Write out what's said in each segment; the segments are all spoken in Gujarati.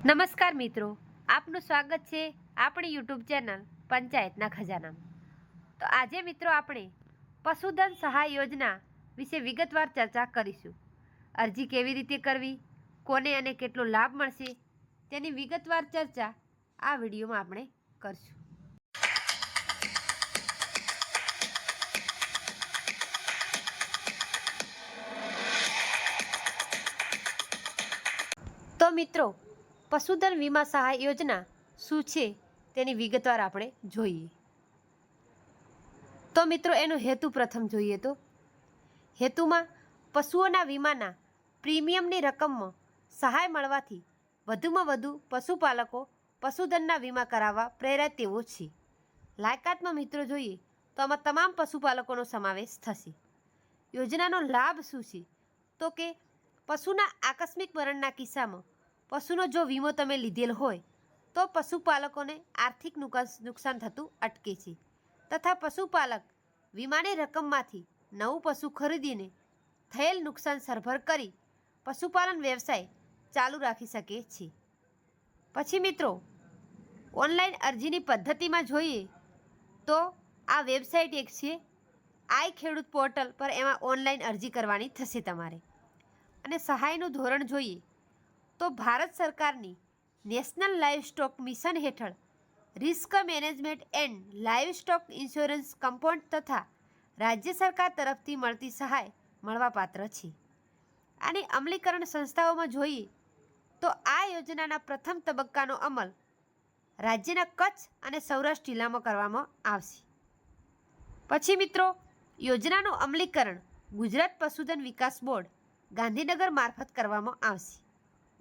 નમસ્કાર મિત્રો, આપનું સ્વાગત છે આપણી યુટ્યુબ ચેનલ પંચાયતના ખજાનામાં. તો આજે મિત્રો આપણે પશુધન સહાય યોજના વિશે વિગતવાર ચર્ચા કરીશું. અરજી કેવી રીતે કરવી, કોને અને કેટલો લાભ મળશે તેની વિગતવાર ચર્ચા આ વિડીયોમાં આપણે કરશું. તો મિત્રો, પશુધન વીમા સહાય યોજના શું છે તેની વિગતવાર આપણે જોઈએ. તો મિત્રો, એનો હેતુ પ્રથમ જોઈએ તો હેતુમાં પશુઓના વીમાના પ્રીમિયમની રકમમાં સહાય મળવાથી વધુમાં વધુ પશુપાલકો પશુધનના વીમા કરાવવા પ્રેરાય તેવો છે. લાયકાતમાં મિત્રો જોઈએ તો આમાં તમામ પશુપાલકોનો સમાવેશ થશે. યોજનાનો લાભ શું છે તો કે પશુના આકસ્મિક મરણના કિસ્સામાં પશુનો જો વીમો તમે લીધેલ હોય તો પશુપાલકોને આર્થિક નુકસાન થતું અટકે છે તથા પશુપાલક વીમાની રકમમાંથી નવું પશુ ખરીદીને થયેલ નુકસાન સરભર કરી પશુપાલન વ્યવસાય ચાલુ રાખી શકે છે. પછી મિત્રો, ઓનલાઈન અરજીની પદ્ધતિમાં જોઈએ તો આ વેબસાઇટ એક છે આઈ ખેડૂત પોર્ટલ પર, એમાં ઓનલાઈન અરજી કરવાની થશે તમારે. અને સહાયનું ધોરણ જોઈએ તો ભારત સરકારની નેશનલ લાઇવસ્ટોક મિશન હેઠળ risk management and livestock insurance compound તથા રાજ્ય સરકાર તરફથી મળતી સહાય મળવાપાત્ર છે. આની અમલીકરણ સંસ્થાઓમાં જોઈએ તો આ યોજનાના પ્રથમ તબક્કાનો અમલ રાજ્યના કચ્છ અને સૌરાષ્ટ્ર જિલ્લામાં કરવામાં આવશે. પછી મિત્રો, યોજનાનું અમલીકરણ ગુજરાત પશુધન વિકાસ બોર્ડ ગાંધીનગર મારફત કરવામાં આવશે.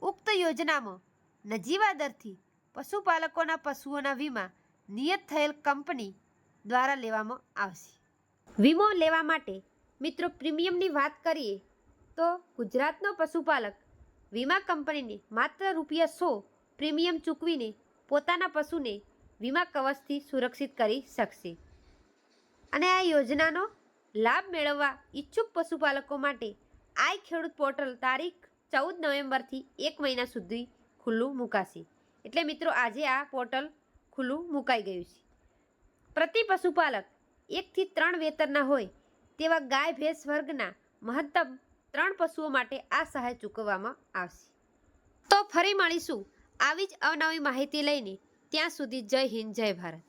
ઉક્ત યોજનામાં નજીવા દરથી પશુપાલકોના પશુઓના વીમા નિયત થયેલ કંપની દ્વારા લેવામાં આવશે. વીમો લેવા માટે મિત્રો પ્રીમિયમની વાત કરીએ તો ગુજરાતનો પશુપાલક વીમા કંપનીને માત્ર ₹100 પ્રીમિયમ ચૂકવીને પોતાના પશુને વીમા કવચથી સુરક્ષિત કરી શકશે. અને આ યોજનાનો લાભ મેળવવા ઈચ્છુક પશુપાલકો માટે આઈ ખેડૂત પોર્ટલ તારીખ 14 નવેમ્બરથી 1 મહિના સુધી ખુલ્લું મુકાશે. એટલે મિત્રો, આજે આ પોર્ટલ ખુલ્લું મુકાઈ ગયું છે. પ્રતિ પશુપાલક 1 થી 3 વેતરના હોય તેવા ગાય ભેંસ વર્ગના મહત્તમ 3 પશુઓ માટે આ સહાય ચૂકવવામાં આવશે. તો ફરી મળીશું આવી જ અવનવી માહિતી લઈને. ત્યાં સુધી જય હિન્દ, જય ભારત.